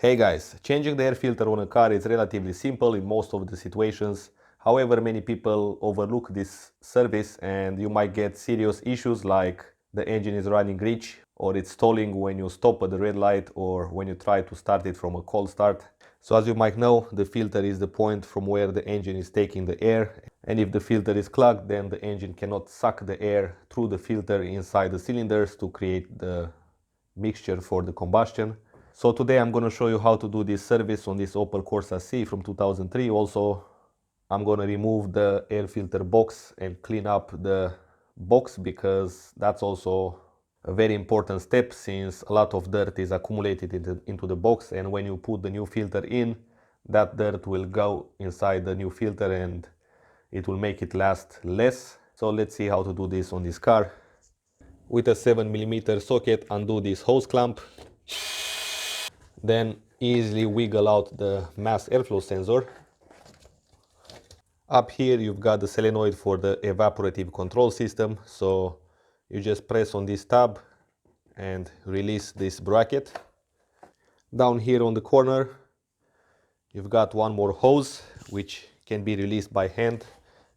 Hey guys, changing the air filter on a car is relatively simple in most of the situations. However, many people overlook this service and you might get serious issues like the engine is running rich or it's stalling when you stop at the red light or when you try to start it from a cold start. So as you might know, the filter is the point from where the engine is taking the air, and if the filter is clogged, then the engine cannot suck the air through the filter inside the cylinders to create the mixture for the combustion. So today I'm going to show you how to do this service on this Opel Corsa C from 2003. Also, I'm going to remove the air filter box and clean up the box, because that's also a very important step, since a lot of dirt is accumulated into the box, and when you put the new filter in, that dirt will go inside the new filter and it will make it last less. So let's see how to do this on this car. With a 7mm socket, undo this hose clamp. Then easily wiggle out the mass airflow sensor. Up here you've got the solenoid for the evaporative control system, so you just press on this tab and release this bracket. Down here on the corner you've got one more hose which can be released by hand.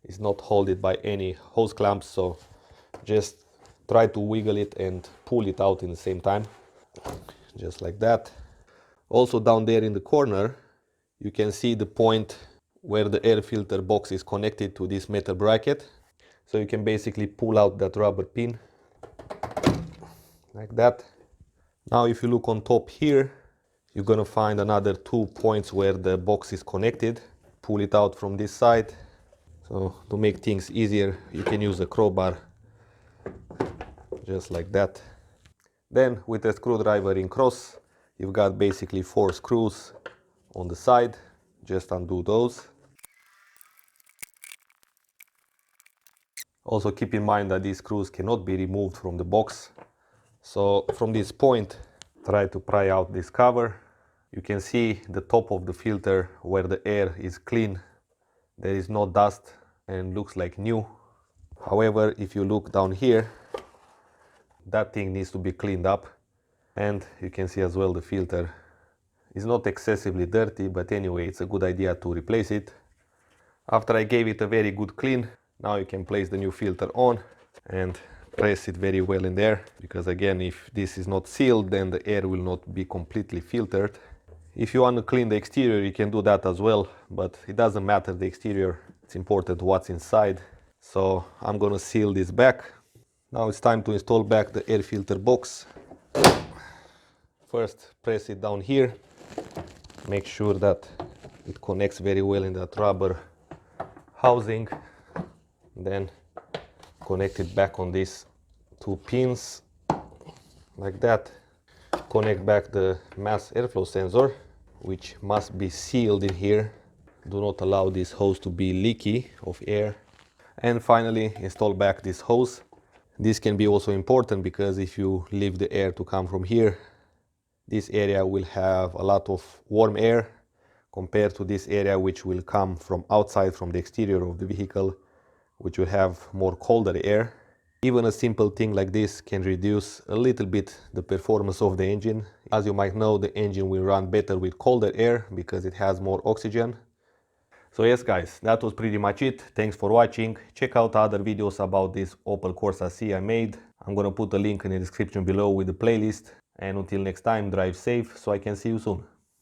It's not held by any hose clamps, so just try to wiggle it and pull it out in the same time, just like that. Also down there in the corner you can see the point where the air filter box is connected to this metal bracket. So you can basically pull out that rubber pin like that. Now if you look on top here, you're gonna find another 2 points where the box is connected. Pull it out from this side. So to make things easier, you can use a crowbar, just like that. Then with a screwdriver in cross, you've got basically 4 screws on the side. Just undo those. Also keep in mind that these screws cannot be removed from the box. So from this point, try to pry out this cover. You can see the top of the filter where the air is clean. There is no dust and looks like new. However, if you look down here, that thing needs to be cleaned up. And you can see as well the filter is not excessively dirty, but anyway, it's a good idea to replace it. After I gave it a very good clean, now you can place the new filter on and press it very well in there, because again, if this is not sealed, then the air will not be completely filtered. If you want to clean the exterior, you can do that as well, but it doesn't matter the exterior, it's important what's inside. So I'm gonna seal this back. Now it's time to install back the air filter box. First, press it down here. Make sure that it connects very well in that rubber housing. Then connect it back on these 2 pins, like that. Connect back the mass airflow sensor, which must be sealed in here. Do not allow this hose to be leaky of air. And finally, install back this hose. This can be also important because if you leave the air to come from here, this area will have a lot of warm air compared to this area which will come from outside, from the exterior of the vehicle, which will have more colder air. Even a simple thing like this can reduce a little bit the performance of the engine. As you might know, the engine will run better with colder air because it has more oxygen. So yes guys, that was pretty much it. Thanks for watching. Check out other videos about this Opel Corsa C I made. I'm gonna put a link in the description below with the playlist. And until next time, drive safe, so I can see you soon.